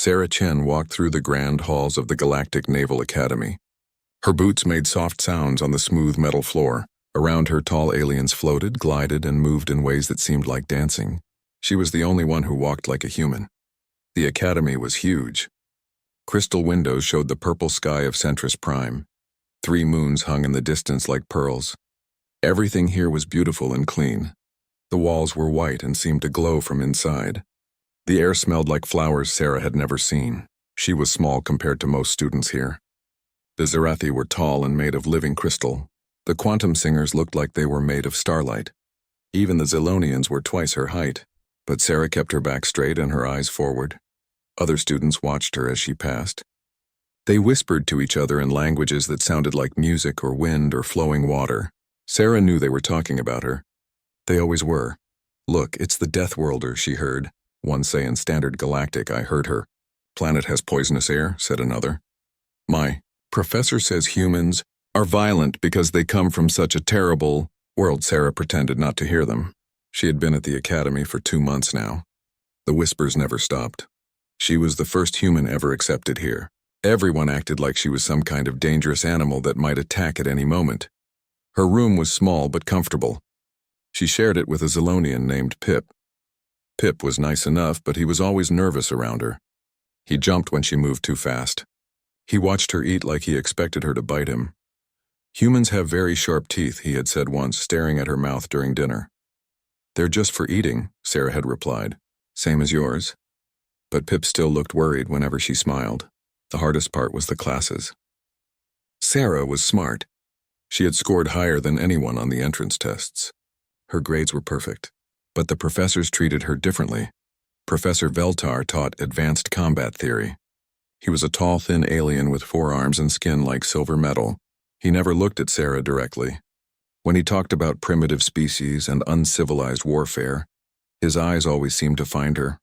Sarah Chen walked through the grand halls of the Galactic Naval Academy. Her boots made soft sounds on the smooth metal floor. Around her, tall aliens floated, glided, and moved in ways that seemed like dancing. She was the only one who walked like a human. The academy was huge. Crystal windows showed the purple sky of Centris Prime. 3 moons hung in the distance like pearls. Everything here was beautiful and clean. The walls were white and seemed to glow from inside. The air smelled like flowers Sarah had never seen. She was small compared to most students here. The Zerathi were tall and made of living crystal. The quantum singers looked like they were made of starlight. Even the Zilonians were twice her height, but Sarah kept her back straight and her eyes forward. Other students watched her as she passed. They whispered to each other in languages that sounded like music or wind or flowing water. Sarah knew they were talking about her. They always were. "Look, it's the Deathworlder," she heard. One say in Standard Galactic, "I heard her." "Planet has poisonous air," said another. "My professor says humans are violent because they come from such a terrible world." Sarah pretended not to hear them. She had been at the academy for 2 months now. The whispers never stopped. She was the first human ever accepted here. Everyone acted like she was some kind of dangerous animal that might attack at any moment. Her room was small but comfortable. She shared it with a Zilonian named Pip. Pip was nice enough, but he was always nervous around her. He jumped when she moved too fast. He watched her eat like he expected her to bite him. "Humans have very sharp teeth," he had said once, staring at her mouth during dinner. "They're just for eating," Sarah had replied. "Same as yours." But Pip still looked worried whenever she smiled. The hardest part was the classes. Sarah was smart. She had scored higher than anyone on the entrance tests. Her grades were perfect. But the professors treated her differently. Professor Veltar taught advanced combat theory. He was a tall, thin alien with 4 arms and skin like silver metal. He never looked at Sarah directly. When he talked about primitive species and uncivilized warfare, his eyes always seemed to find her.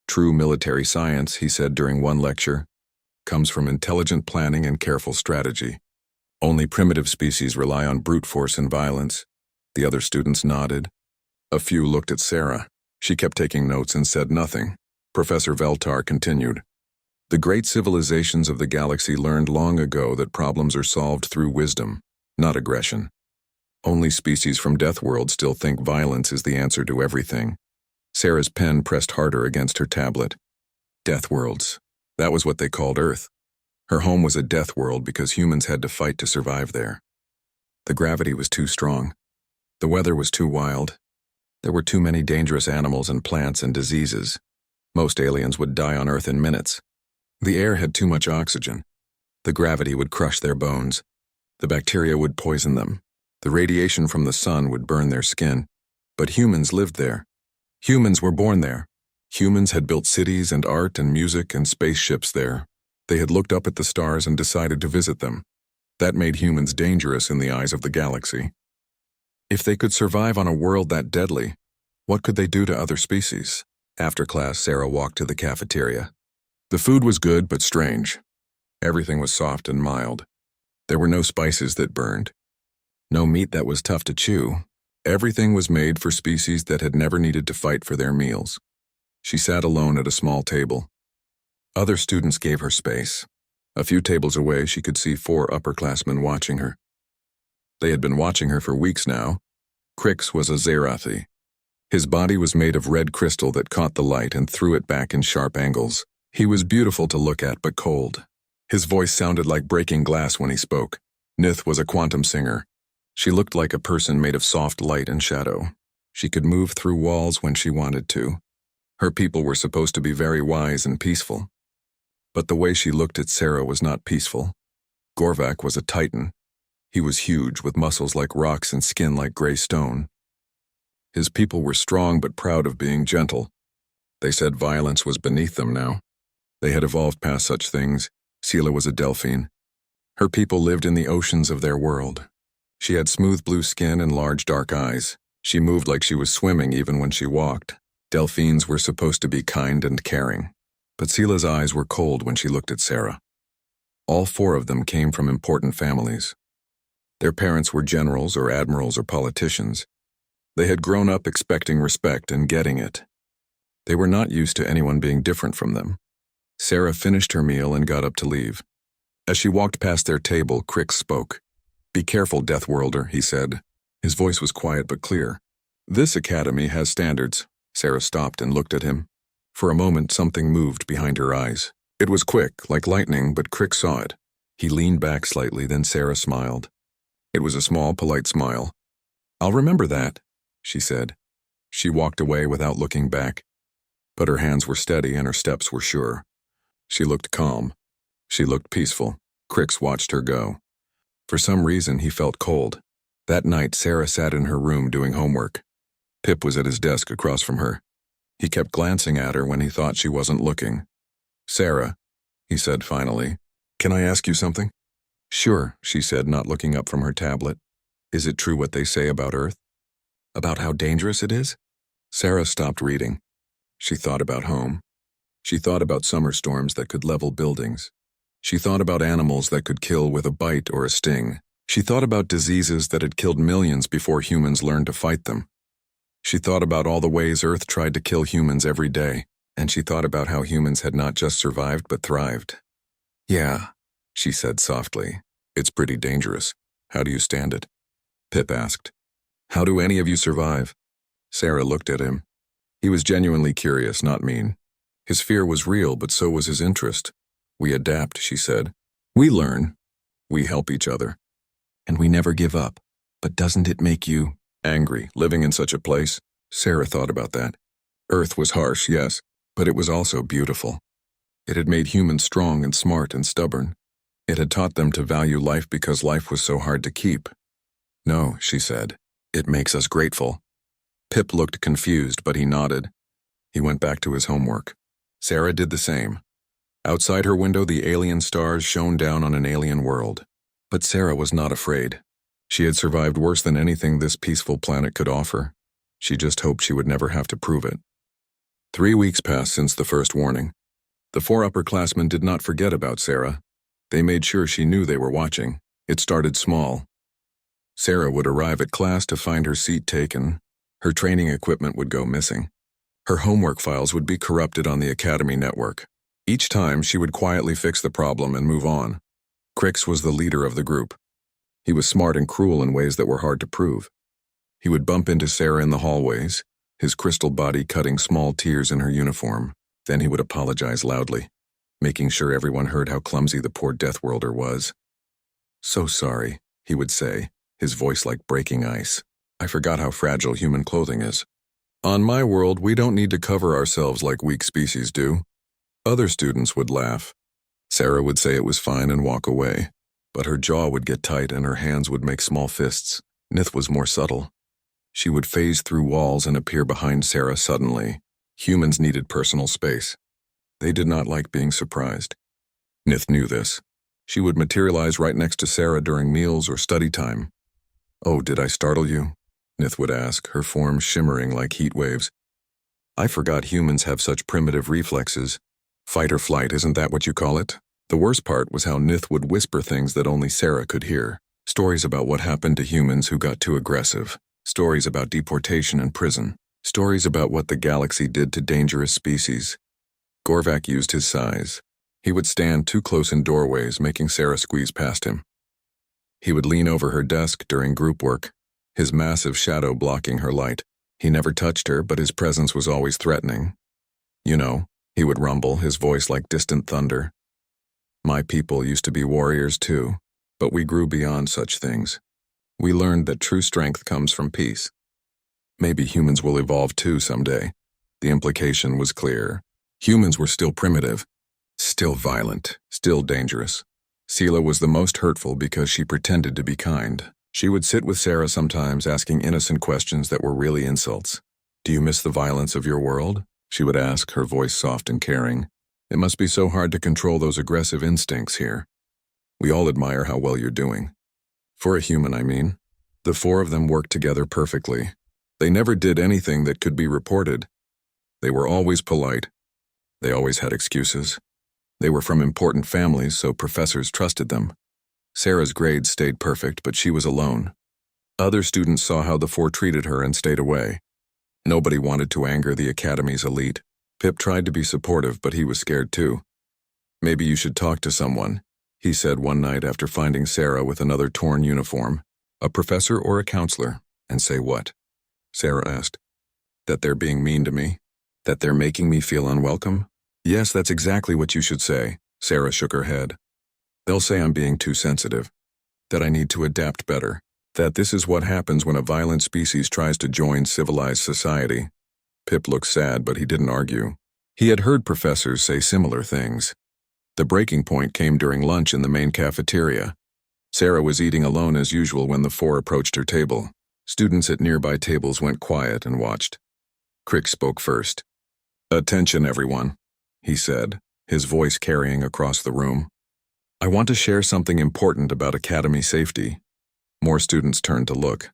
"True military science," he said during one lecture, "comes from intelligent planning and careful strategy. Only primitive species rely on brute force and violence." The other students nodded. A few looked at Sarah. She kept taking notes and said nothing. Professor Veltar continued. "The great civilizations of the galaxy learned long ago that problems are solved through wisdom, not aggression. Only species from Deathworld still think violence is the answer to everything." Sarah's pen pressed harder against her tablet. Deathworlds. That was what they called Earth. Her home was a death world because humans had to fight to survive there. The gravity was too strong. The weather was too wild. There were too many dangerous animals and plants and diseases. Most aliens would die on Earth in minutes. The air had too much oxygen. The gravity would crush their bones. The bacteria would poison them. The radiation from the sun would burn their skin. But humans lived there. Humans were born there. Humans had built cities and art and music and spaceships there. They had looked up at the stars and decided to visit them. That made humans dangerous in the eyes of the galaxy. If they could survive on a world that deadly, what could they do to other species? After class, Sarah walked to the cafeteria. The food was good but strange. Everything was soft and mild. There were no spices that burned. No meat that was tough to chew. Everything was made for species that had never needed to fight for their meals. She sat alone at a small table. Other students gave her space. A few tables away, she could see 4 upperclassmen watching her. They had been watching her for weeks now. Crix was a Zerathi. His body was made of red crystal that caught the light and threw it back in sharp angles. He was beautiful to look at but cold. His voice sounded like breaking glass when he spoke. Nith was a quantum singer. She looked like a person made of soft light and shadow. She could move through walls when she wanted to. Her people were supposed to be very wise and peaceful. But the way she looked at Sarah was not peaceful. Gorvak was a titan. He was huge, with muscles like rocks and skin like gray stone. His people were strong but proud of being gentle. They said violence was beneath them now. They had evolved past such things. Sela was a Delphine. Her people lived in the oceans of their world. She had smooth blue skin and large dark eyes. She moved like she was swimming even when she walked. Delphines were supposed to be kind and caring. But Sela's eyes were cold when she looked at Sarah. All 4 of them came from important families. Their parents were generals or admirals or politicians. They had grown up expecting respect and getting it. They were not used to anyone being different from them. Sarah finished her meal and got up to leave. As she walked past their table, Crix spoke. "Be careful, Deathworlder," he said. His voice was quiet but clear. "This academy has standards." Sarah stopped and looked at him. For a moment, something moved behind her eyes. It was quick, like lightning, but Crix saw it. He leaned back slightly, then Sarah smiled. It was a small, polite smile. "I'll remember that," she said. She walked away without looking back. But her hands were steady and her steps were sure. She looked calm. She looked peaceful. Crix watched her go. For some reason, he felt cold. That night, Sarah sat in her room doing homework. Pip was at his desk across from her. He kept glancing at her when he thought she wasn't looking. "Sarah," he said finally, "can I ask you something?" "Sure," she said, not looking up from her tablet. "Is it true what they say about Earth? About how dangerous it is?" Sarah stopped reading. She thought about home. She thought about summer storms that could level buildings. She thought about animals that could kill with a bite or a sting. She thought about diseases that had killed millions before humans learned to fight them. She thought about all the ways Earth tried to kill humans every day, and she thought about how humans had not just survived but thrived. "Yeah," she said softly. "It's pretty dangerous. How do you stand it?" Pip asked. "How do any of you survive?" Sarah looked at him. He was genuinely curious, not mean. His fear was real, but so was his interest. "We adapt," she said. "We learn. We help each other. And we never give up. But doesn't it make you angry, living in such a place?" Sarah thought about that. Earth was harsh, yes, but it was also beautiful. It had made humans strong and smart and stubborn. It had taught them to value life because life was so hard to keep. "No," she said. "It makes us grateful." Pip looked confused, but he nodded. He went back to his homework. Sarah did the same. Outside her window, the alien stars shone down on an alien world. But Sarah was not afraid. She had survived worse than anything this peaceful planet could offer. She just hoped she would never have to prove it. 3 weeks passed since the first warning. The 4 upperclassmen did not forget about Sarah. They made sure she knew they were watching. It started small. Sarah would arrive at class to find her seat taken. Her training equipment would go missing. Her homework files would be corrupted on the Academy network. Each time, she would quietly fix the problem and move on. Crix was the leader of the group. He was smart and cruel in ways that were hard to prove. He would bump into Sarah in the hallways, his crystal body cutting small tears in her uniform. Then he would apologize loudly, making sure everyone heard how clumsy the poor Deathworlder was. "So sorry," he would say, his voice like breaking ice. "I forgot how fragile human clothing is. On my world, we don't need to cover ourselves like weak species do." Other students would laugh. Sarah would say it was fine and walk away, but her jaw would get tight and her hands would make small fists. Nith was more subtle. She would phase through walls and appear behind Sarah suddenly. Humans needed personal space. They did not like being surprised. Nith knew this. She would materialize right next to Sarah during meals or study time. "Oh, did I startle you?" Nith would ask, her form shimmering like heat waves. "I forgot humans have such primitive reflexes. Fight or flight, isn't that what you call it?" The worst part was how Nith would whisper things that only Sarah could hear. Stories about what happened to humans who got too aggressive. Stories about deportation and prison. Stories about what the galaxy did to dangerous species. Gorvak used his size. He would stand too close in doorways, making Sarah squeeze past him. He would lean over her desk during group work, his massive shadow blocking her light. He never touched her, but his presence was always threatening. "You know," he would rumble, his voice like distant thunder. "My people used to be warriors too, but we grew beyond such things. We learned that true strength comes from peace. Maybe humans will evolve too someday." The implication was clear. Humans were still primitive, still violent, still dangerous. Sela was the most hurtful because she pretended to be kind. She would sit with Sarah sometimes, asking innocent questions that were really insults. "Do you miss the violence of your world?" she would ask, her voice soft and caring. "It must be so hard to control those aggressive instincts here. We all admire how well you're doing." For a human, I mean. The 4 of them worked together perfectly. They never did anything that could be reported. They were always polite. They always had excuses. They were from important families, so professors trusted them. Sarah's grades stayed perfect, but she was alone. Other students saw how the 4 treated her and stayed away. Nobody wanted to anger the Academy's elite. Pip tried to be supportive, but he was scared too. Maybe you should talk to someone, he said one night after finding Sarah with another torn uniform. A professor or a counselor? And say what? Sarah asked. That they're being mean to me? That they're making me feel unwelcome? Yes, that's exactly what you should say, Sarah shook her head. They'll say I'm being too sensitive. That I need to adapt better. That this is what happens when a violent species tries to join civilized society. Pip looked sad, but he didn't argue. He had heard professors say similar things. The breaking point came during lunch in the main cafeteria. Sarah was eating alone as usual when the four approached her table. Students at nearby tables went quiet and watched. Crick spoke first. Attention, everyone, he said, his voice carrying across the room. I want to share something important about academy safety. More students turned to look.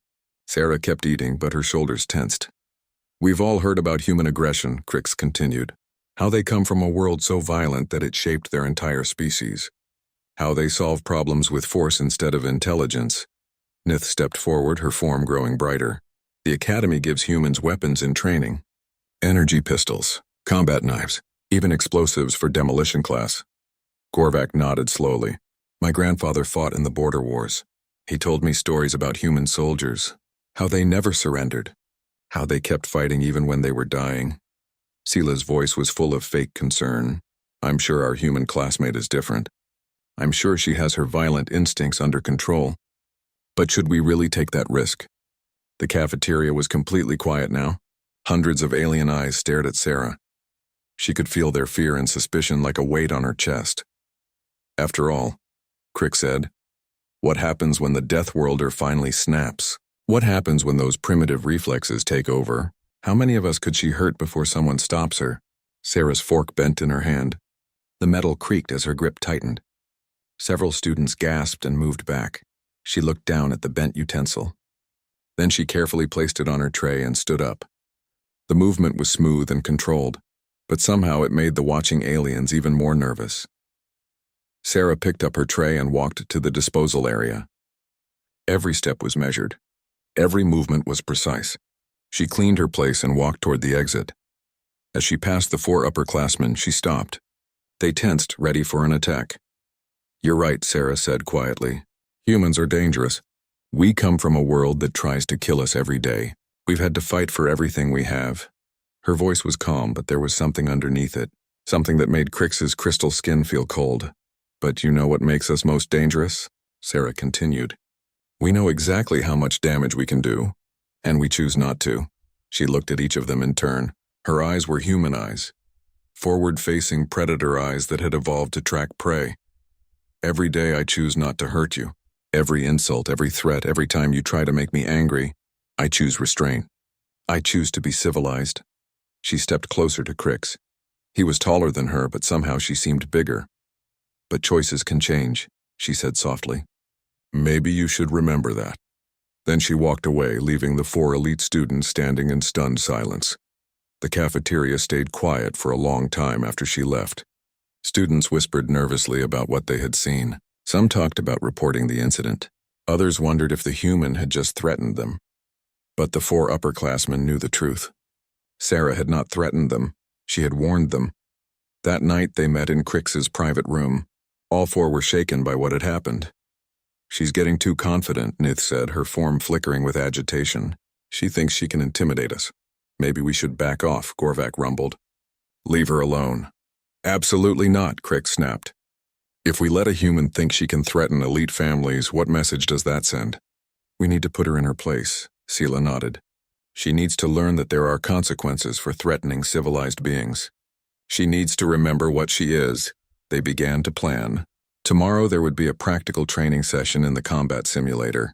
Sarah kept eating, but her shoulders tensed. We've all heard about human aggression, Crix continued. How they come from a world so violent that it shaped their entire species. How they solve problems with force instead of intelligence. Nith stepped forward, her form growing brighter. The academy gives humans weapons in training. Energy pistols, combat knives, even explosives for demolition class. Gorvak nodded slowly. My grandfather fought in the border wars. He told me stories about human soldiers, how they never surrendered, how they kept fighting even when they were dying. Sela's voice was full of fake concern. I'm sure our human classmate is different. I'm sure she has her violent instincts under control. But should we really take that risk? The cafeteria was completely quiet now. Hundreds of alien eyes stared at Sarah. She could feel their fear and suspicion like a weight on her chest. After all, Crick said, what happens when the Deathworlder finally snaps? What happens when those primitive reflexes take over? How many of us could she hurt before someone stops her? Sarah's fork bent in her hand. The metal creaked as her grip tightened. Several students gasped and moved back. She looked down at the bent utensil. Then she carefully placed it on her tray and stood up. The movement was smooth and controlled, but somehow it made the watching aliens even more nervous. Sarah picked up her tray and walked to the disposal area. Every step was measured. Every movement was precise. She cleaned her place and walked toward the exit. As she passed the four upperclassmen, she stopped. They tensed, ready for an attack. You're right, Sarah said quietly. Humans are dangerous. We come from a world that tries to kill us every day. We've had to fight for everything we have. Her voice was calm, but there was something underneath it, something that made Crix's crystal skin feel cold. But you know what makes us most dangerous? Sarah continued. We know exactly how much damage we can do, and we choose not to. She looked at each of them in turn. Her eyes were human eyes, forward-facing predator eyes that had evolved to track prey. Every day I choose not to hurt you. Every insult, every threat, every time you try to make me angry, I choose restraint. I choose to be civilized. She stepped closer to Crix. He was taller than her, but somehow she seemed bigger. But choices can change, she said softly. Maybe you should remember that. Then she walked away, leaving the four elite students standing in stunned silence. The cafeteria stayed quiet for a long time after she left. Students whispered nervously about what they had seen. Some talked about reporting the incident. Others wondered if the human had just threatened them. But the four upperclassmen knew the truth. Sarah had not threatened them. She had warned them. That night they met in Crix's private room. All four were shaken by what had happened. She's getting too confident, Nith said, her form flickering with agitation. She thinks she can intimidate us. Maybe we should back off, Gorvak rumbled. Leave her alone. Absolutely not, Crix snapped. If we let a human think she can threaten elite families, what message does that send? We need to put her in her place, Sela nodded. She needs to learn that there are consequences for threatening civilized beings. She needs to remember what she is. They began to plan. Tomorrow there would be a practical training session in the combat simulator.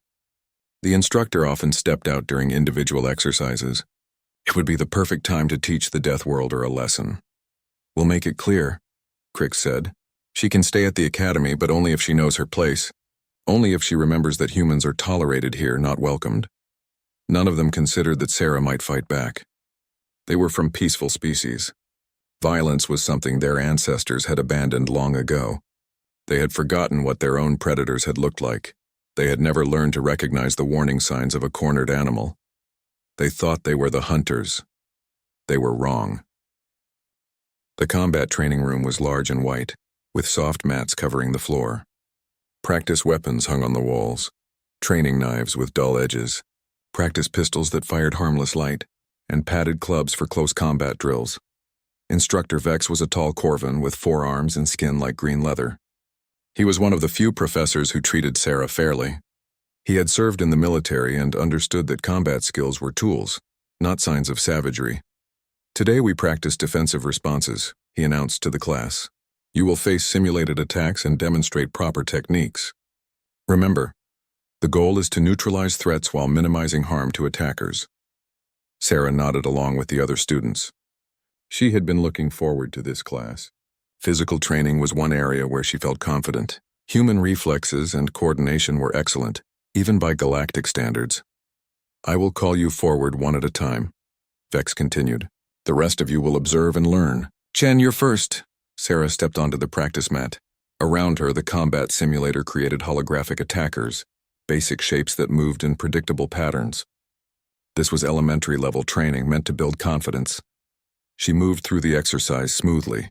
The instructor often stepped out during individual exercises. It would be the perfect time to teach the Deathworlder a lesson. We'll make it clear, Crix said. She can stay at the academy, but only if she knows her place. Only if she remembers that humans are tolerated here, not welcomed. None of them considered that Sarah might fight back. They were from peaceful species. Violence was something their ancestors had abandoned long ago. They had forgotten what their own predators had looked like. They had never learned to recognize the warning signs of a cornered animal. They thought they were the hunters. They were wrong. The combat training room was large and white, with soft mats covering the floor. Practice weapons hung on the walls, training knives with dull edges, practice pistols that fired harmless light, and padded clubs for close combat drills. Instructor Vex was a tall Corvan with forearms and skin like green leather. He was one of the few professors who treated Sarah fairly. He had served in the military and understood that combat skills were tools, not signs of savagery. "Today we practice defensive responses," he announced to the class. "You will face simulated attacks and demonstrate proper techniques. Remember, the goal is to neutralize threats while minimizing harm to attackers." Sarah nodded along with the other students. She had been looking forward to this class. Physical training was one area where she felt confident. Human reflexes and coordination were excellent, even by galactic standards. "I will call you forward one at a time," Vex continued. "The rest of you will observe and learn." "Chen, you're first." Sarah stepped onto the practice mat. Around her, the combat simulator created holographic attackers, basic shapes that moved in predictable patterns. This was elementary-level training meant to build confidence. She moved through the exercise smoothly.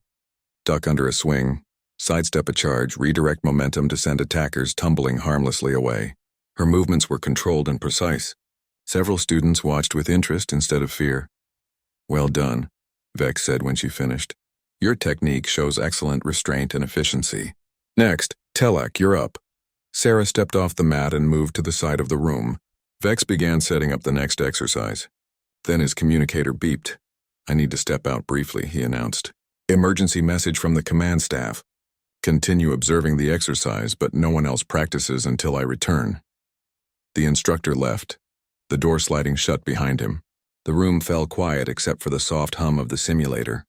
Duck under a swing, sidestep a charge, redirect momentum to send attackers tumbling harmlessly away. Her movements were controlled and precise. Several students watched with interest instead of fear. "Well done," Vex said when she finished. "Your technique shows excellent restraint and efficiency. Next, Telak, you're up." Sarah stepped off the mat and moved to the side of the room. Vex began setting up the next exercise. Then his communicator beeped. "I need to step out briefly," he announced. "Emergency message from the command staff. Continue observing the exercise, but no one else practices until I return." The instructor left, the door sliding shut behind him. The room fell quiet except for the soft hum of the simulator.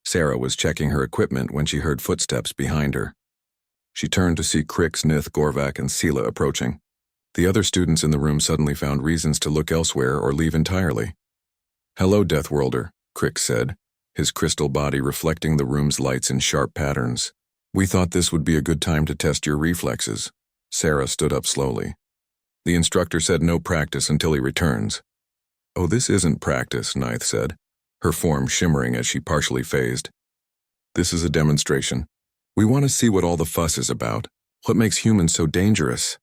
Sarah was checking her equipment when she heard footsteps behind her. She turned to see Krix, Nith, Gorvak, and Sela approaching. The other students in the room suddenly found reasons to look elsewhere or leave entirely. "Hello, Deathworlder," Krix said, his crystal body reflecting the room's lights in sharp patterns. "We thought this would be a good time to test your reflexes." Sarah stood up slowly. "The instructor said no practice until he returns." "Oh, this isn't practice," Nith said, her form shimmering as she partially phased. "This is a demonstration. We want to see what all the fuss is about. What makes humans so dangerous?"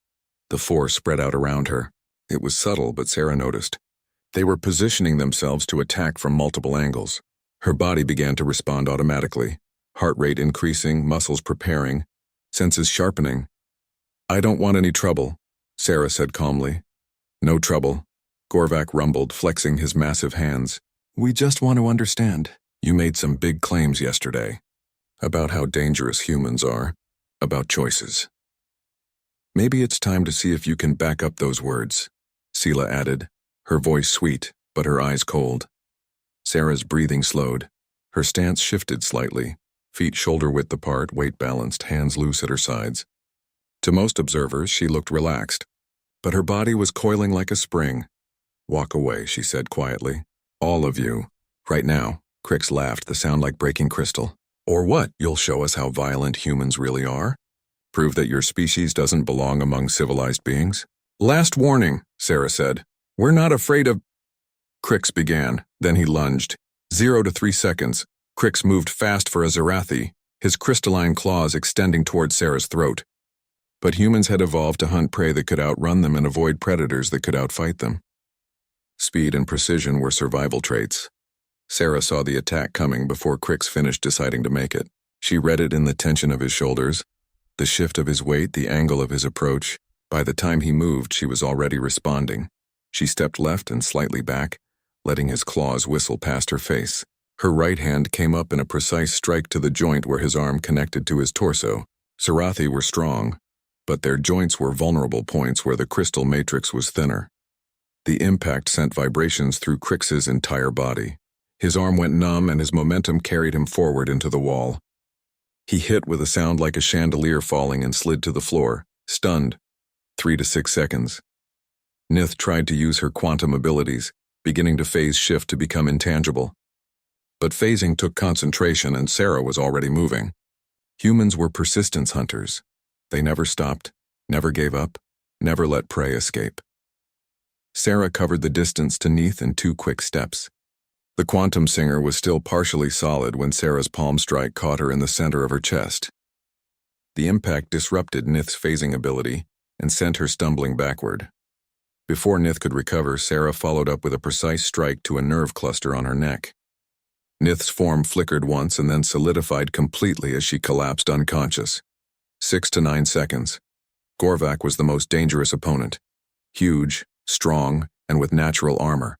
The force spread out around her. It was subtle, but Sarah noticed. They were positioning themselves to attack from multiple angles. Her body began to respond automatically, heart rate increasing, muscles preparing, senses sharpening. "I don't want any trouble," Sarah said calmly. "No trouble," Gorvak rumbled, flexing his massive hands. "We just want to understand. You made some big claims yesterday about how dangerous humans are, about choices. Maybe it's time to see if you can back up those words," Sela added, her voice sweet, but her eyes cold. Sarah's breathing slowed. Her stance shifted slightly, feet shoulder-width apart, weight balanced, hands loose at her sides. To most observers, she looked relaxed, but her body was coiling like a spring. "Walk away," she said quietly. "All of you. Right now." Krix laughed, the sound like breaking crystal. "Or what? You'll show us how violent humans really are? Prove that your species doesn't belong among civilized beings?" "Last warning," Sarah said. "We're not afraid of—" Krix began, then he lunged. 0 to 3 seconds. Krix moved fast for a Zarathi, his crystalline claws extending toward Sarah's throat. But humans had evolved to hunt prey that could outrun them and avoid predators that could outfight them. Speed and precision were survival traits. Sarah saw the attack coming before Krix finished deciding to make it. She read it in the tension of his shoulders, the shift of his weight, the angle of his approach. By the time he moved, she was already responding. She stepped left and slightly back, letting his claws whistle past her face. Her right hand came up in a precise strike to the joint where his arm connected to his torso. Zarathi were strong, but their joints were vulnerable points where the crystal matrix was thinner. The impact sent vibrations through Krix's entire body. His arm went numb and his momentum carried him forward into the wall. He hit with a sound like a chandelier falling and slid to the floor, stunned. 3 to 6 seconds. Nith tried to use her quantum abilities, beginning to phase shift to become intangible. But phasing took concentration and Sarah was already moving. Humans were persistence hunters. They never stopped, never gave up, never let prey escape. Sarah covered the distance to Nith in 2 quick steps. The quantum singer was still partially solid when Sarah's palm strike caught her in the center of her chest. The impact disrupted Nith's phasing ability and sent her stumbling backward. Before Nith could recover, Sarah followed up with a precise strike to a nerve cluster on her neck. Nith's form flickered once and then solidified completely as she collapsed unconscious. 6 to 9 seconds. Gorvak was the most dangerous opponent. Huge, strong, and with natural armor.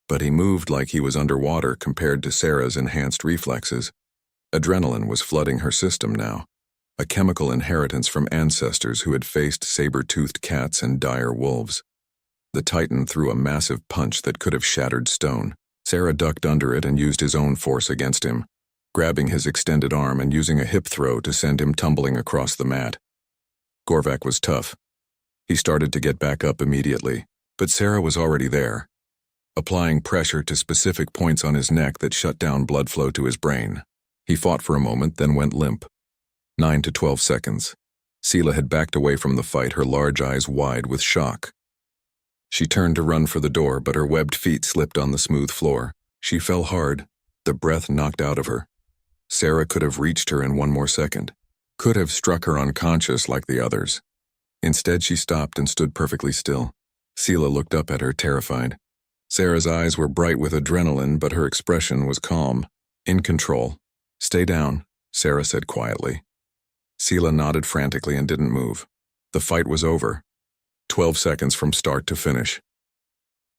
But he moved like he was underwater compared to Sarah's enhanced reflexes. Adrenaline was flooding her system now, a chemical inheritance from ancestors who had faced saber-toothed cats and dire wolves. The Titan threw a massive punch that could have shattered stone. Sarah ducked under it and used his own force against him, grabbing his extended arm and using a hip throw to send him tumbling across the mat. Gorvak was tough. He started to get back up immediately, but Sarah was already there, applying pressure to specific points on his neck that shut down blood flow to his brain. He fought for a moment, then went limp. 9 to 12 seconds. Sela had backed away from the fight, her large eyes wide with shock. She turned to run for the door, but her webbed feet slipped on the smooth floor. She fell hard, the breath knocked out of her. Sarah could have reached her in one more second, could have struck her unconscious like the others. Instead, she stopped and stood perfectly still. Sela looked up at her, terrified. Sarah's eyes were bright with adrenaline, but her expression was calm, in control. "Stay down," Sarah said quietly. Sela nodded frantically and didn't move. The fight was over. 12 seconds from start to finish.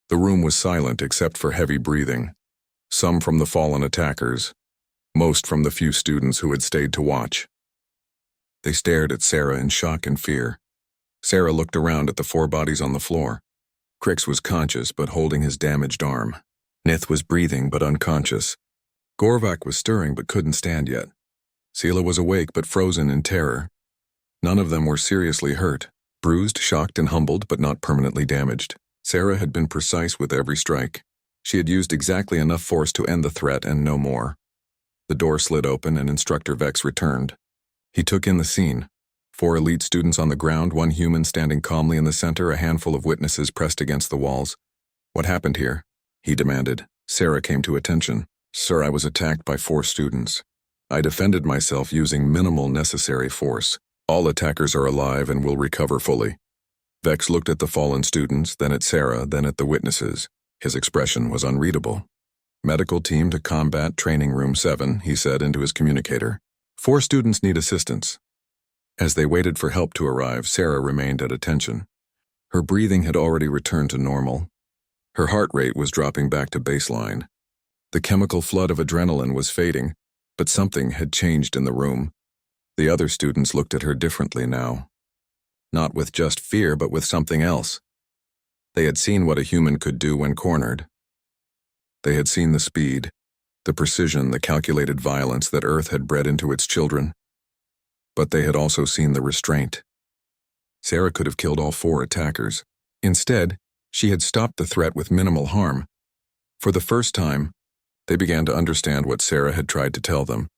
The room was silent except for heavy breathing, some from the fallen attackers, most from the few students who had stayed to watch. They stared at Sarah in shock and fear. Sarah looked around at the 4 bodies on the floor. Crix was conscious but holding his damaged arm. Nith was breathing but unconscious. Gorvak was stirring but couldn't stand yet. Sela was awake but frozen in terror. None of them were seriously hurt, bruised, shocked, and humbled but not permanently damaged. Sarah had been precise with every strike. She had used exactly enough force to end the threat and no more. The door slid open and Instructor Vex returned. He took in the scene. 4 elite students on the ground, 1 human standing calmly in the center, a handful of witnesses pressed against the walls. "What happened here?" he demanded. Sarah came to attention. "Sir, I was attacked by 4 students. I defended myself using minimal necessary force. All attackers are alive and will recover fully." Vex looked at the fallen students, then at Sarah, then at the witnesses. His expression was unreadable. "Medical team to combat training room 7, he said into his communicator. 4 students need assistance." As they waited for help to arrive, Sarah remained at attention. Her breathing had already returned to normal. Her heart rate was dropping back to baseline. The chemical flood of adrenaline was fading, but something had changed in the room. The other students looked at her differently now. Not with just fear, but with something else. They had seen what a human could do when cornered. They had seen the speed, the precision, the calculated violence that Earth had bred into its children. But they had also seen the restraint. Sarah could have killed all 4 attackers. Instead, she had stopped the threat with minimal harm. For the first time, they began to understand what Sarah had tried to tell them.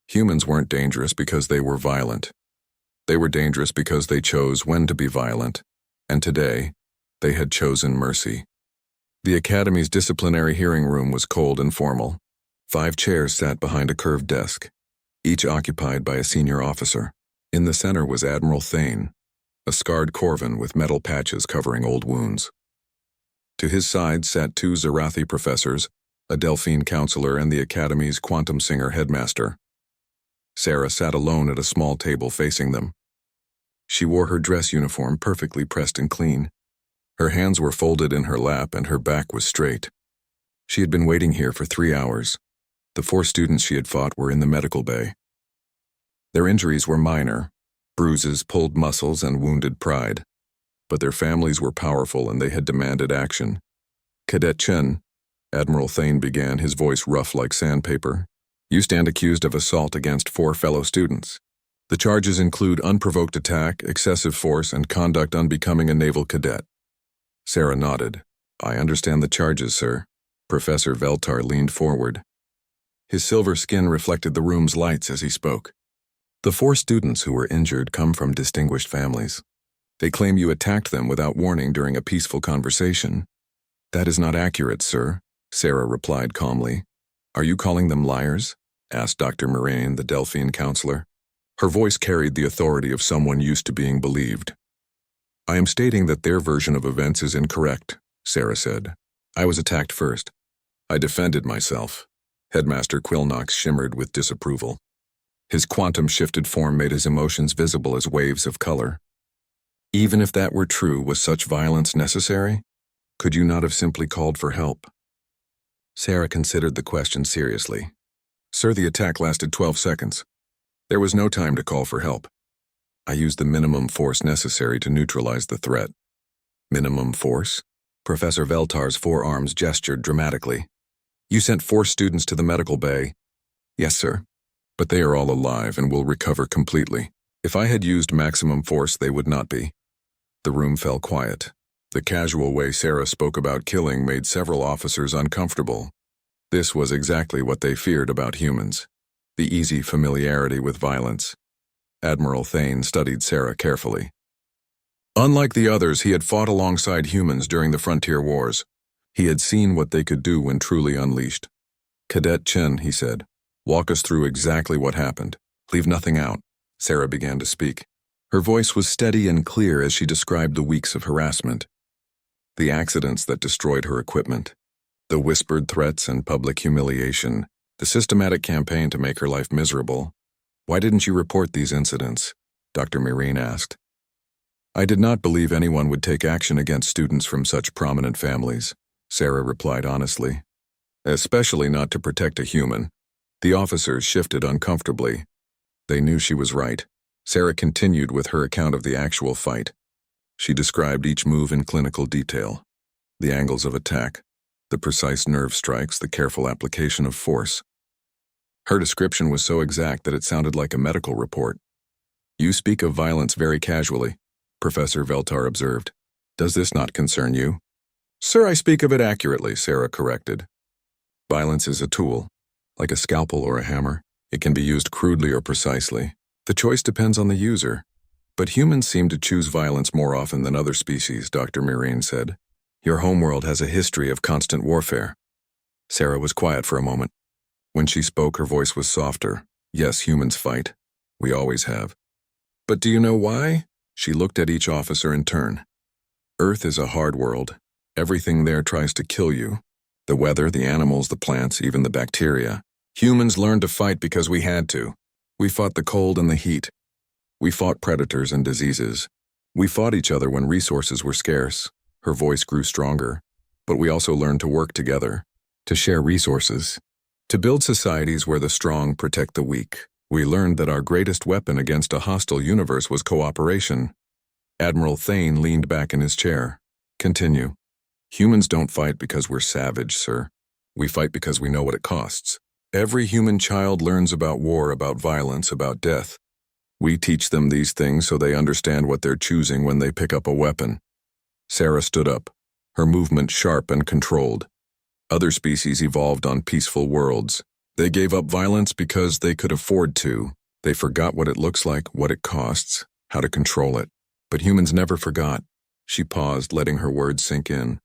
Humans weren't dangerous because they were violent. They were dangerous because they chose when to be violent, and today, they had chosen mercy. The Academy's disciplinary hearing room was cold and formal. 5 chairs sat behind a curved desk, each occupied by a senior officer. In the center was Admiral Thane, a scarred Corvin with metal patches covering old wounds. To his side sat 2 Zarathi professors, a Delphine counselor and the Academy's Quantum Singer headmaster. Sarah sat alone at a small table facing them. She wore her dress uniform perfectly pressed and clean. Her hands were folded in her lap and her back was straight. She had been waiting here for 3 hours. The 4 students she had fought were in the medical bay. Their injuries were minor, bruises, pulled muscles, and wounded pride. But their families were powerful and they had demanded action. "Cadet Chen," Admiral Thane began, his voice rough like sandpaper, "you stand accused of assault against 4 fellow students. The charges include unprovoked attack, excessive force, and conduct unbecoming a naval cadet." Sarah nodded. "I understand the charges, sir." Professor Veltar leaned forward. His silver skin reflected the room's lights as he spoke. "The 4 students who were injured come from distinguished families. They claim you attacked them without warning during a peaceful conversation." "That is not accurate, sir," Sarah replied calmly. "Are you calling them liars?" asked Dr. Moraine, the Delphine counselor. Her voice carried the authority of someone used to being believed. "I am stating that their version of events is incorrect," Sarah said. "I was attacked first. I defended myself." Headmaster Quillnox shimmered with disapproval. His quantum-shifted form made his emotions visible as waves of color. "Even if that were true, was such violence necessary? Could you not have simply called for help?" Sarah considered the question seriously. "Sir, the attack lasted 12 seconds. There was no time to call for help. I used the minimum force necessary to neutralize the threat." "Minimum force?" Professor Veltar's forearms gestured dramatically. "You sent 4 students to the medical bay." "Yes, sir. But they are all alive and will recover completely. If I had used maximum force, they would not be." The room fell quiet. The casual way Sarah spoke about killing made several officers uncomfortable. This was exactly what they feared about humans: the easy familiarity with violence. Admiral Thane studied Sarah carefully. Unlike the others, he had fought alongside humans during the frontier wars. He had seen what they could do when truly unleashed. "Cadet Chen," he said, "walk us through exactly what happened. Leave nothing out." Sarah began to speak. Her voice was steady and clear as she described the weeks of harassment, the accidents that destroyed her equipment, the whispered threats and public humiliation, the systematic campaign to make her life miserable. "Why didn't you report these incidents?" Dr. Marine asked. "I did not believe anyone would take action against students from such prominent families," Sarah replied honestly. "Especially not to protect a human." The officers shifted uncomfortably. They knew she was right. Sarah continued with her account of the actual fight. She described each move in clinical detail: the angles of attack, the precise nerve strikes, the careful application of force. Her description was so exact that it sounded like a medical report. "You speak of violence very casually," Professor Veltar observed. "Does this not concern you?" "Sir, I speak of it accurately," Sarah corrected. "Violence is a tool, like a scalpel or a hammer. It can be used crudely or precisely. The choice depends on the user. But humans seem to choose violence more often than other species," Dr. Marine said. "Your homeworld has a history of constant warfare." Sarah was quiet for a moment. When she spoke, her voice was softer. "Yes, humans fight. We always have. But do you know why?" She looked at each officer in turn. "Earth is a hard world. Everything there tries to kill you. The weather, the animals, the plants, even the bacteria. Humans learned to fight because we had to. We fought the cold and the heat. We fought predators and diseases. We fought each other when resources were scarce." Her voice grew stronger. "But we also learned to work together, to share resources, to build societies where the strong protect the weak. We learned that our greatest weapon against a hostile universe was cooperation." Admiral Thane leaned back in his chair. "Continue." "Humans don't fight because we're savage, sir. We fight because we know what it costs. Every human child learns about war, about violence, about death. We teach them these things so they understand what they're choosing when they pick up a weapon." Sarah stood up, her movement sharp and controlled. Other species evolved on peaceful worlds. They gave up violence because they could afford to. They forgot what it looks like, what it costs, how to control it. But humans never forgot. She paused, letting her words sink in.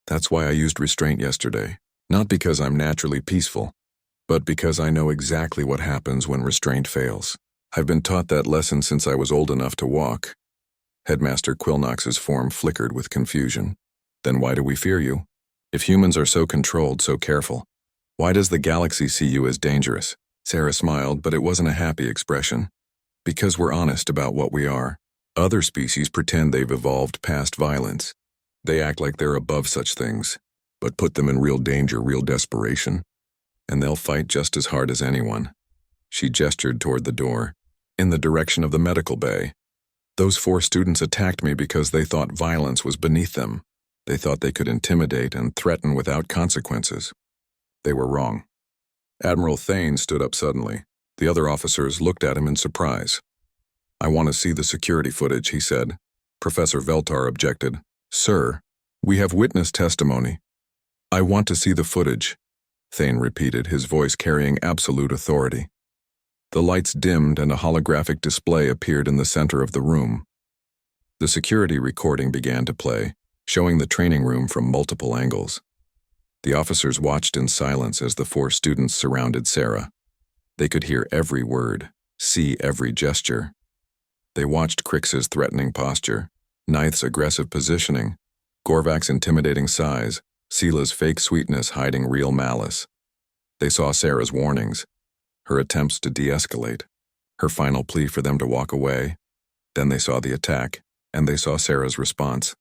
"That's why I used restraint yesterday. Not because I'm naturally peaceful, but because I know exactly what happens when restraint fails. I've been taught that lesson since I was old enough to walk." Headmaster Quillnox's form flickered with confusion. "Then why do we fear you? If humans are so controlled, so careful, why does the galaxy see you as dangerous?" Sarah smiled, but it wasn't a happy expression. "Because we're honest about what we are. Other species pretend they've evolved past violence. They act like they're above such things, but put them in real danger, real desperation, and they'll fight just as hard as anyone." She gestured toward the door, in the direction of the medical bay. "Those 4 students attacked me because they thought violence was beneath them. They thought they could intimidate and threaten without consequences. They were wrong." Admiral Thane stood up suddenly. The other officers looked at him in surprise. "I want to see the security footage," he said. Professor Veltar objected. "Sir, we have witness testimony." "I want to see the footage," Thane repeated, his voice carrying absolute authority. The lights dimmed and a holographic display appeared in the center of the room. The security recording began to play, showing the training room from multiple angles. The officers watched in silence as the 4 students surrounded Sarah. They could hear every word. see every gesture. They watched Krix's threatening posture, Ninth's aggressive positioning, Gorvak's intimidating size, Seela's fake sweetness hiding real malice. They saw Sarah's warnings, her attempts to de-escalate, her final plea for them to walk away. Then they saw the attack, and they saw Sarah's response.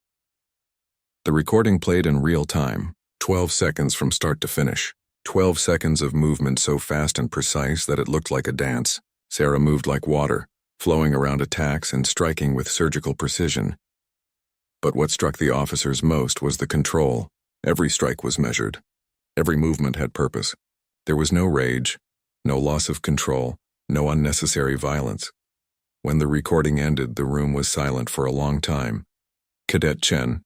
The recording played in real time, 12 seconds from start to finish. 12 seconds of movement so fast and precise that it looked like a dance. Sarah moved like water, flowing around attacks and striking with surgical precision. But what struck the officers most was the control. Every strike was measured. Every movement had purpose. There was no rage, no loss of control, no unnecessary violence. When the recording ended, the room was silent for a long time. "Cadet Chen,"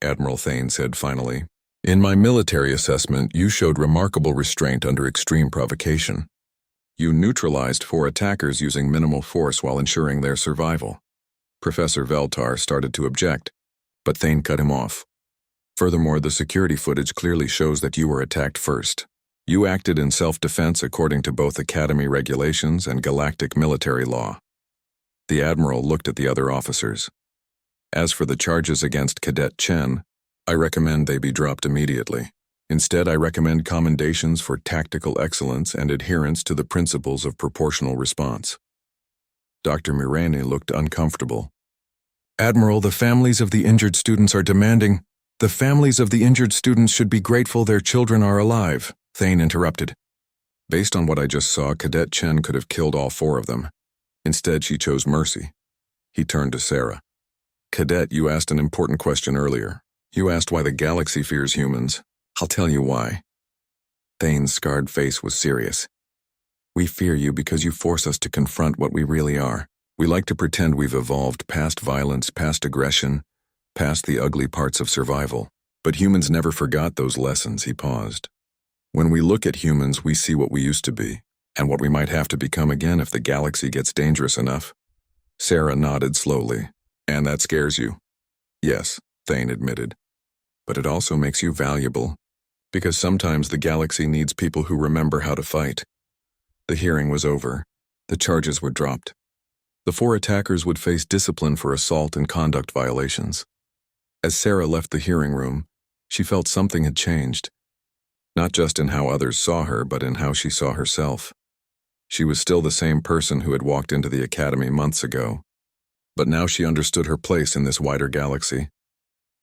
Admiral Thane said finally, "in my military assessment, you showed remarkable restraint under extreme provocation. You neutralized 4 attackers using minimal force while ensuring their survival." Professor Veltar started to object, but Thane cut him off. "Furthermore, the security footage clearly shows that you were attacked first. You acted in self-defense according to both Academy regulations and galactic military law." The Admiral looked at the other officers. "As for the charges against Cadet Chen, I recommend they be dropped immediately. Instead, I recommend commendations for tactical excellence and adherence to the principles of proportional response." Dr. Mirani looked uncomfortable. "Admiral, the families of the injured students are demanding. The families of the injured students should be grateful their children are alive," Thane interrupted. "Based on what I just saw, Cadet Chen could have killed all 4 of them. Instead, she chose mercy." He turned to Sarah. "Cadet, you asked an important question earlier. You asked why the galaxy fears humans. I'll tell you why." Thane's scarred face was serious. "We fear you because you force us to confront what we really are. We like to pretend we've evolved past violence, past aggression, past the ugly parts of survival. But humans never forgot those lessons." He paused. "When we look at humans, we see what we used to be, and what we might have to become again if the galaxy gets dangerous enough." Sarah nodded slowly. "And that scares you?" "Yes," Thane admitted. "But it also makes you valuable, because sometimes the galaxy needs people who remember how to fight." The hearing was over. The charges were dropped. The 4 attackers would face discipline for assault and conduct violations. As Sarah left the hearing room, she felt something had changed. Not just in how others saw her, but in how she saw herself. She was still the same person who had walked into the academy months ago. But now she understood her place in this wider galaxy.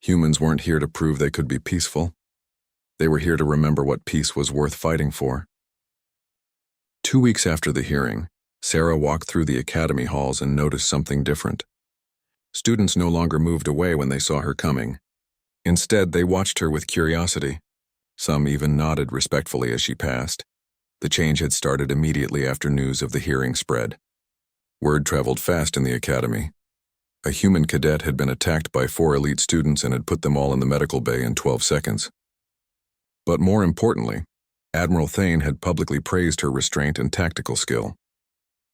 Humans weren't here to prove they could be peaceful. They were here to remember what peace was worth fighting for. 2 weeks after the hearing, Sarah walked through the academy halls and noticed something different. Students no longer moved away when they saw her coming. Instead, they watched her with curiosity. Some even nodded respectfully as she passed. The change had started immediately after news of the hearing spread. Word traveled fast in the academy. A human cadet had been attacked by 4 elite students and had put them all in the medical bay in 12 seconds. But more importantly, Admiral Thane had publicly praised her restraint and tactical skill.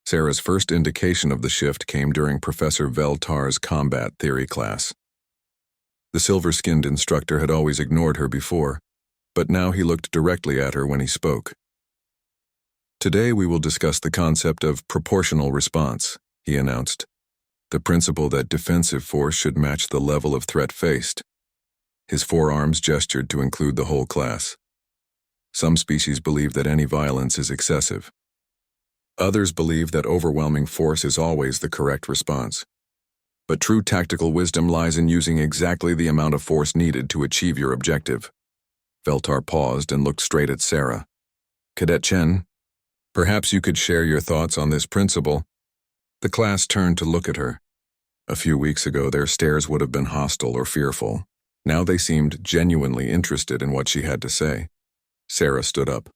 Sarah's first indication of the shift came during Professor Veltar's combat theory class. The silver-skinned instructor had always ignored her before, but now he looked directly at her when he spoke. "Today we will discuss the concept of proportional response," he announced. "The principle that defensive force should match the level of threat faced." His forearms gestured to include the whole class. Some species believe that any violence is excessive. Others believe that overwhelming force is always the correct response. But true tactical wisdom lies in using exactly the amount of force needed to achieve your objective. Veltar paused and looked straight at Sarah. "Cadet Chen, perhaps you could share your thoughts on this principle." The class turned to look at her. A few weeks ago, their stares would have been hostile or fearful. Now they seemed genuinely interested in what she had to say. Sarah stood up.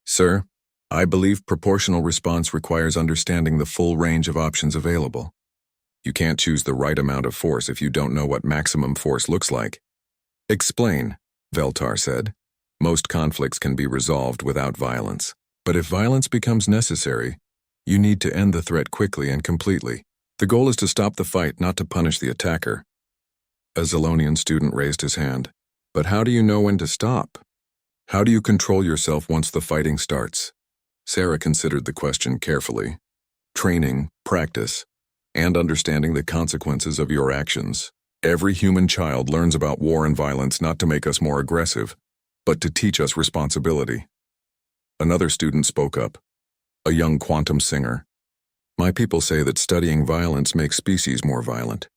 "Sir, I believe proportional response requires understanding the full range of options available. You can't choose the right amount of force if you don't know what maximum force looks like." "Explain," Veltar said. "Most conflicts can be resolved without violence. But if violence becomes necessary, you need to end the threat quickly and completely. The goal is to stop the fight, not to punish the attacker." A Zalonian student raised his hand. "But how do you know when to stop? How do you control yourself once the fighting starts?" Sarah considered the question carefully. training, practice, and understanding the consequences of your actions. Every human child learns about war and violence not to make us more aggressive, but to teach us responsibility. Another student spoke up, a young quantum singer. My people say that studying violence makes species more violent,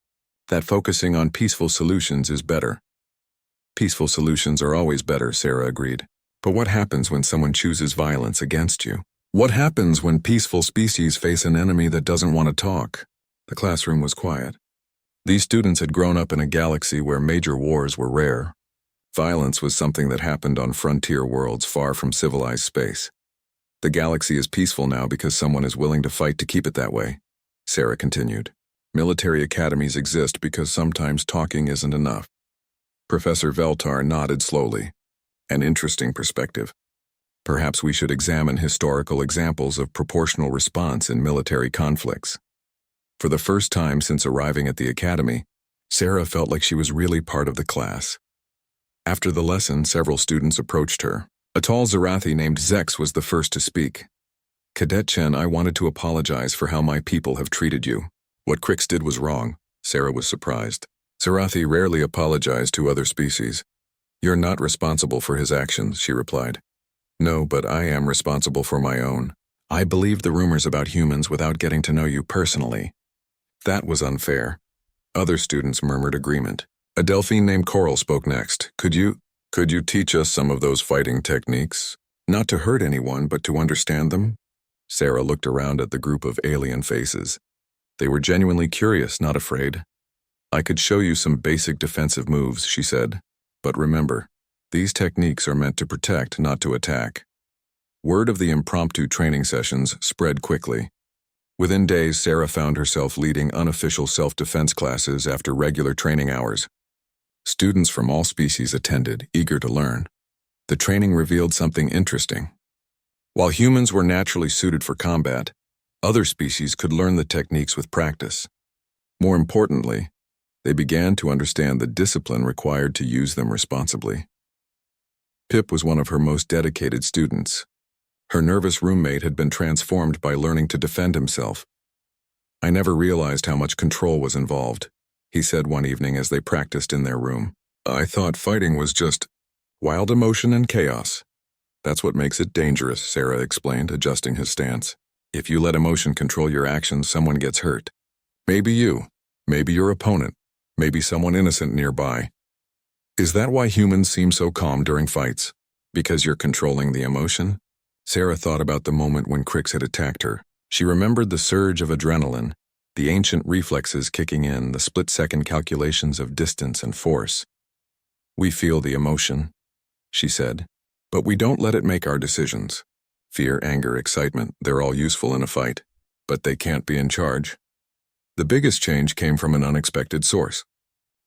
that focusing on peaceful solutions is better. Peaceful solutions are always better, Sarah agreed. But what happens when someone chooses violence against you? What happens when peaceful species face an enemy that doesn't want to talk? The classroom was quiet. These students had grown up in a galaxy where major wars were rare. Violence was something that happened on frontier worlds far from civilized space. The galaxy is peaceful now because someone is willing to fight to keep it that way, Sarah continued. Military academies exist because sometimes talking isn't enough. Professor Veltar nodded slowly. An interesting perspective. Perhaps we should examine historical examples of proportional response in military conflicts. For the first time since arriving at the academy, Sarah felt like she was really part of the class. After the lesson, several students approached her. A tall Zarathi named Zex was the first to speak. Cadet Chen, I wanted to apologize for how my people have treated you. What Crix did was wrong, Sarah was surprised. Zarathi rarely apologized to other species. You're not responsible for his actions, she replied. No, but I am responsible for my own. I believed the rumors about humans without getting to know you personally. That was unfair. Other students murmured agreement. A Delphine named Coral spoke next. Could you teach us some of those fighting techniques? Not to hurt anyone, but to understand them? Sarah looked around at the group of alien faces. They were genuinely curious, not afraid. I could show you some basic defensive moves, she said. But remember, these techniques are meant to protect, not to attack. Word of the impromptu training sessions spread quickly. Within days, Sarah found herself leading unofficial self-defense classes after regular training hours. Students from all species attended, eager to learn. The training revealed something interesting. While humans were naturally suited for combat, other species could learn the techniques with practice. More importantly, they began to understand the discipline required to use them responsibly. Pip was one of her most dedicated students. Her nervous roommate had been transformed by learning to defend himself. I never realized how much control was involved, he said one evening as they practiced in their room. I thought fighting was just wild emotion and chaos. That's what makes it dangerous, Sarah explained, adjusting his stance. If you let emotion control your actions, someone gets hurt. Maybe you, maybe your opponent, maybe someone innocent nearby. Is that why humans seem so calm during fights? Because you're controlling the emotion? Sarah thought about the moment when Crix had attacked her. She remembered the surge of adrenaline, the ancient reflexes kicking in, the split-second calculations of distance and force. We feel the emotion, she said, but we don't let it make our decisions. Fear, anger, excitement, they're all useful in a fight, but they can't be in charge. The biggest change came from an unexpected source.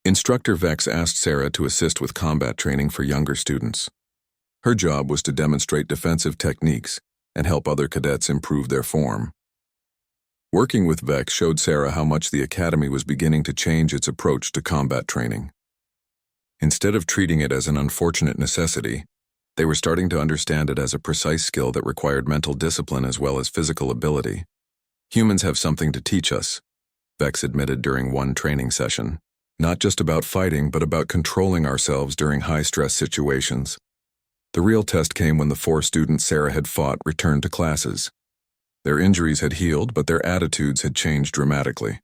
Instructor Vex asked Sarah to assist with combat training for younger students. Her job was to demonstrate defensive techniques and help other cadets improve their form. Working with Vex showed Sarah how much the academy was beginning to change its approach to combat training. Instead of treating it as an unfortunate necessity, they were starting to understand it as a precise skill that required mental discipline as well as physical ability. Humans have something to teach us, Vex admitted during one training session. Not just about fighting, but about controlling ourselves during high-stress situations. The real test came when the 4 students Sarah had fought returned to classes. Their injuries had healed, but their attitudes had changed dramatically.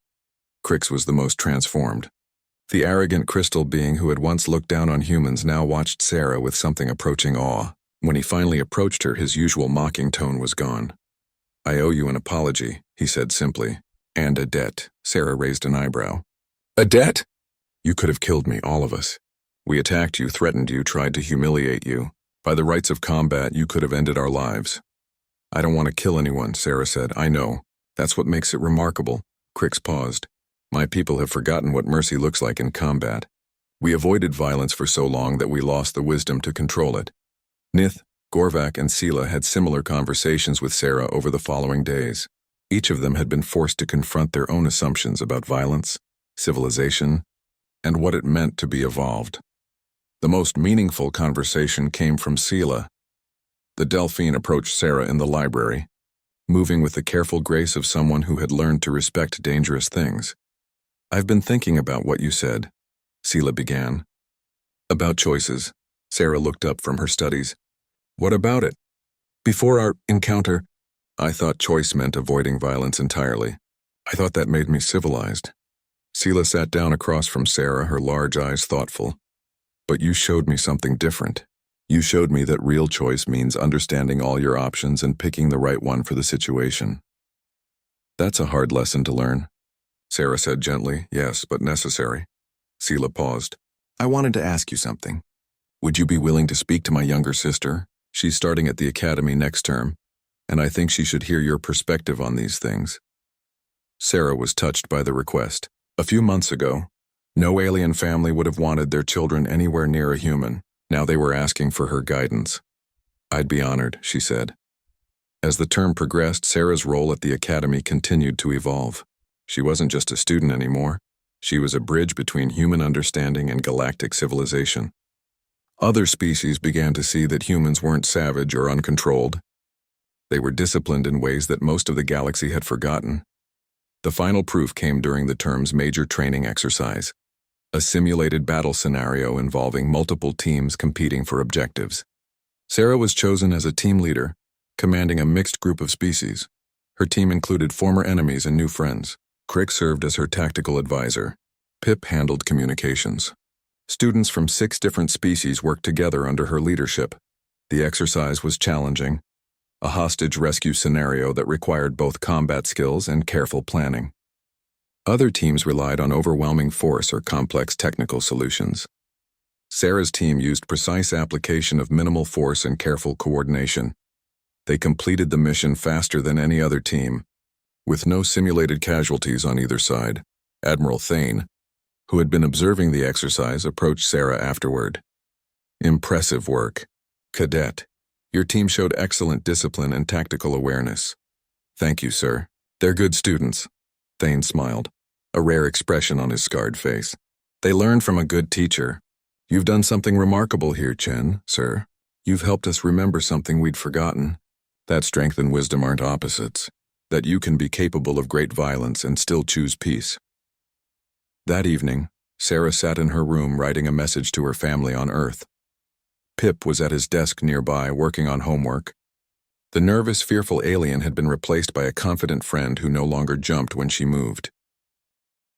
Crix was the most transformed. The arrogant crystal being who had once looked down on humans now watched Sarah with something approaching awe. When he finally approached her, his usual mocking tone was gone. I owe you an apology, he said simply. And a debt, Sarah raised an eyebrow. A debt? You could have killed me, all of us. We attacked you, threatened you, tried to humiliate you. By the rights of combat, you could have ended our lives. I don't want to kill anyone, Sarah said. I know. That's what makes it remarkable. Crix paused. My people have forgotten what mercy looks like in combat. We avoided violence for so long that we lost the wisdom to control it. Nith, Gorvak, and Sela had similar conversations with Sarah over the following days. Each of them had been forced to confront their own assumptions about violence, civilization, and what it meant to be evolved. The most meaningful conversation came from Sela. The Delphine approached Sarah in the library. moving with the careful grace of someone who had learned to respect dangerous things. "I've been thinking about what you said," Sela began. "About choices." Sarah looked up from her studies. "What about it?" "Before our encounter, I thought choice meant avoiding violence entirely. I thought that made me civilized." Sela sat down across from Sarah, her large eyes thoughtful. "But you showed me something different. You showed me that real choice means understanding all your options and picking the right one for the situation." "That's a hard lesson to learn," Sarah said gently. "Yes, but necessary." Sela paused. "I wanted to ask you something. Would you be willing to speak to my younger sister? She's starting at the academy next term, and I think she should hear your perspective on these things." Sarah was touched by the request. A few months ago, no alien family would have wanted their children anywhere near a human. Now they were asking for her guidance. "I'd be honored," she said. As the term progressed, Sarah's role at the academy continued to evolve. She wasn't just a student anymore. She was a bridge between human understanding and galactic civilization. Other species began to see that humans weren't savage or uncontrolled. They were disciplined in ways that most of the galaxy had forgotten. The final proof came during the term's major training exercise, a simulated battle scenario involving multiple teams competing for objectives. Sarah was chosen as a team leader, commanding a mixed group of species. Her team included former enemies and new friends. Crick served as her tactical advisor. Pip handled communications. Students from 6 different species worked together under her leadership. The exercise was challenging, a hostage rescue scenario that required both combat skills and careful planning. Other teams relied on overwhelming force or complex technical solutions. Sarah's team used precise application of minimal force and careful coordination. They completed the mission faster than any other team, with no simulated casualties on either side. Admiral Thane, who had been observing the exercise, approached Sarah afterward. "Impressive work. Cadet, your team showed excellent discipline and tactical awareness." "Thank you, sir. They're good students." Thane smiled, a rare expression on his scarred face. "They learned from a good teacher. You've done something remarkable here, Chen, sir. You've helped us remember something we'd forgotten. That strength and wisdom aren't opposites. That you can be capable of great violence and still choose peace." That evening, Sarah sat in her room writing a message to her family on Earth. Pip was at his desk nearby working on homework. The nervous, fearful alien had been replaced by a confident friend who no longer jumped when she moved.